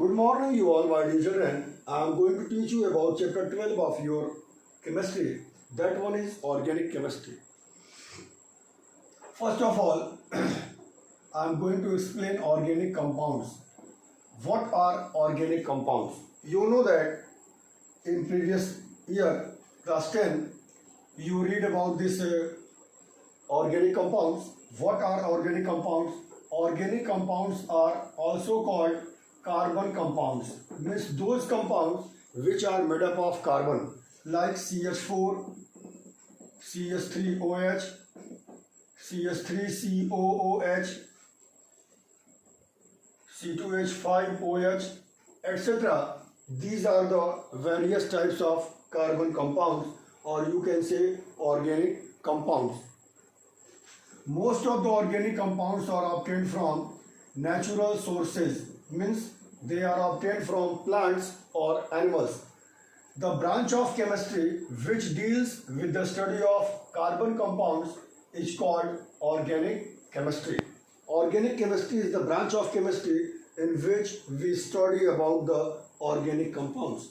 Good morning, you all, my dear children. I am going to teach you about chapter 12 of your chemistry. That one is organic chemistry. First of all, I am going to explain organic compounds. What are organic compounds? You know that in previous year, class 10, you read about this organic compounds. What are organic compounds? Organic compounds are also called carbon compounds. Means those compounds which are made up of carbon, like CH4, CH3OH, CH3COOH, C2H5OH, etc. These are the various types of carbon compounds, or you can say organic compounds. Most of the organic compounds are obtained from natural sources, means they are obtained from plants or animals. The branch of chemistry which deals with the study of carbon compounds is called organic chemistry. Organic chemistry is the branch of chemistry in which we study about the organic compounds.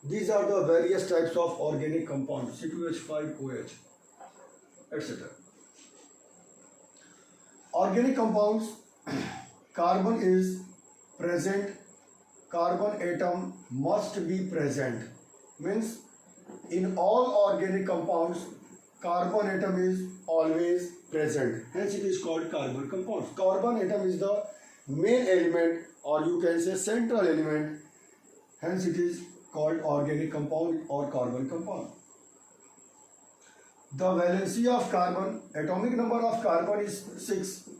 These are the various types of organic compounds, C2H5OH, etc. Organic compounds, carbon is present, carbon atom must be present. Means in all organic compounds, carbon atom is always present. Hence it is called carbon compounds. Carbon atom is the main element, or you can say central element. Hence it is called organic compound or carbon compound. The valency of carbon, atomic number of carbon is 6.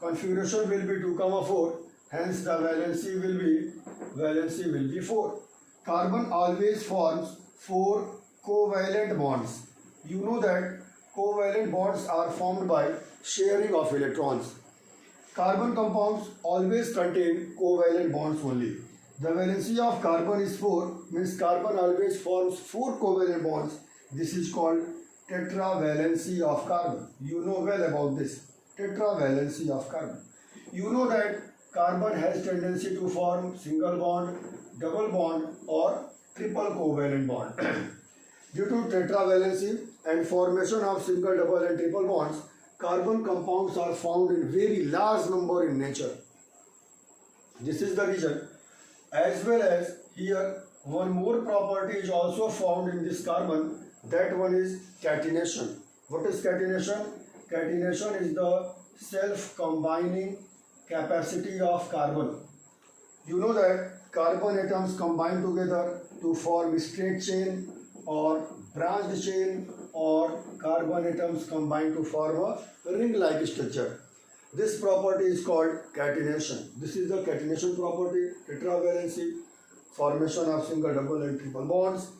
Configuration will be 2,4. Hence the valency will be 4. Carbon always forms 4 covalent bonds. You know that covalent bonds are formed by sharing of electrons. Carbon compounds always contain covalent bonds only. The valency of carbon is 4, means carbon always forms 4 covalent bonds. This is called tetravalency of carbon. You know well about this. Tetravalency of carbon. You know that carbon has tendency to form single bond, double bond or triple covalent bond. Due to tetravalency and formation of single, double and triple bonds, carbon compounds are found in very large number in nature. This is the reason. As well as here one more property is also found in this carbon. That one is catenation. What is catenation? Catenation is the self-combining capacity of carbon. You know that carbon atoms combine together to form straight chain or branched chain, or carbon atoms combine to form a ring-like structure. This property is called catenation. This is the catenation property, tetravalency, formation of single, double and triple bonds.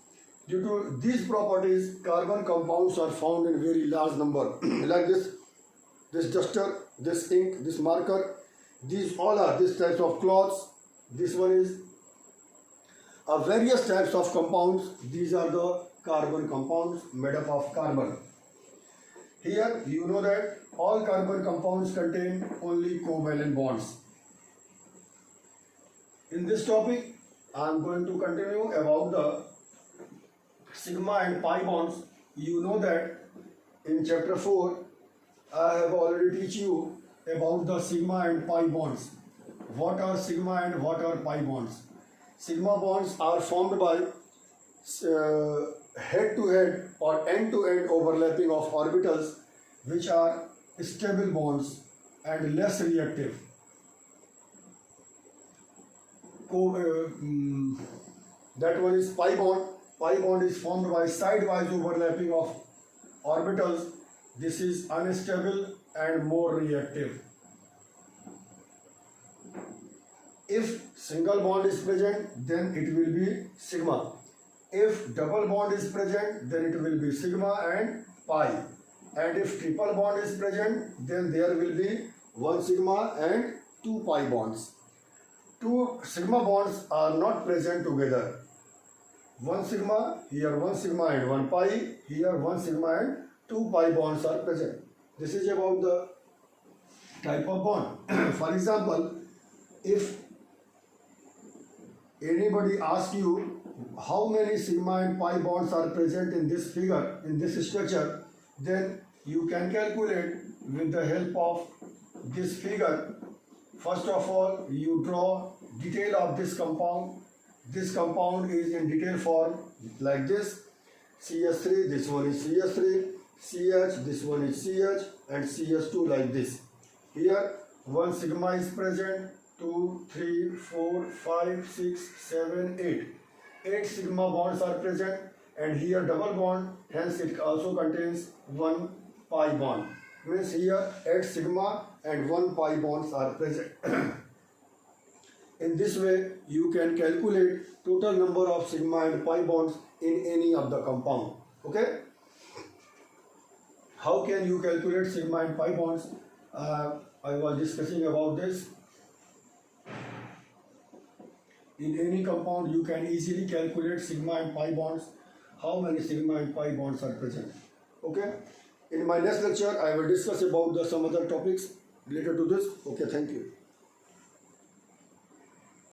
Due to these properties, carbon compounds are found in very large number. Like this duster, this ink, this marker, these all are this types of cloths. This one is various types of compounds. These are the carbon compounds made up of carbon. Here you know that all carbon compounds contain only covalent bonds. In this topic, I am going to continue about the sigma and pi bonds. You know that in chapter 4, I have already teach you about the sigma and pi bonds. What are sigma and what are pi bonds? Sigma bonds are formed by head-to-head or end-to-end overlapping of orbitals, which are stable bonds and less reactive. That one is pi bond. Pi bond is formed by side-wise overlapping of orbitals. This is unstable and more reactive. If single bond is present, then it will be sigma. If double bond is present, then it will be sigma and pi. And if triple bond is present, then there will be 1 sigma and 2 pi bonds. 2 sigma bonds are not present together. 1 sigma, here 1 sigma and 1 pi, here 1 sigma and 2 pi bonds are present. This is about the type of bond. For example, if anybody asks you how many sigma and pi bonds are present in this figure, in this structure, then you can calculate with the help of this figure. First of all, you draw detail of this compound. This compound is in detail form like this. CH3, this one is CH3, CH, this one is CH, and CH2 like this. Here, one sigma is present, 2, 3, 4, 5, 6, 7, 8. 8 sigma bonds are present, and here double bond, hence it also contains one pi bond. Means here 8 sigma and 1 pi bonds are present. In this way, you can calculate total number of sigma and pi bonds in any of the compound. Okay? How can you calculate sigma and pi bonds? I was discussing about this. In any compound, you can easily calculate sigma and pi bonds. How many sigma and pi bonds are present? Okay? In my next lecture, I will discuss about some other topics related to this. Okay, thank you.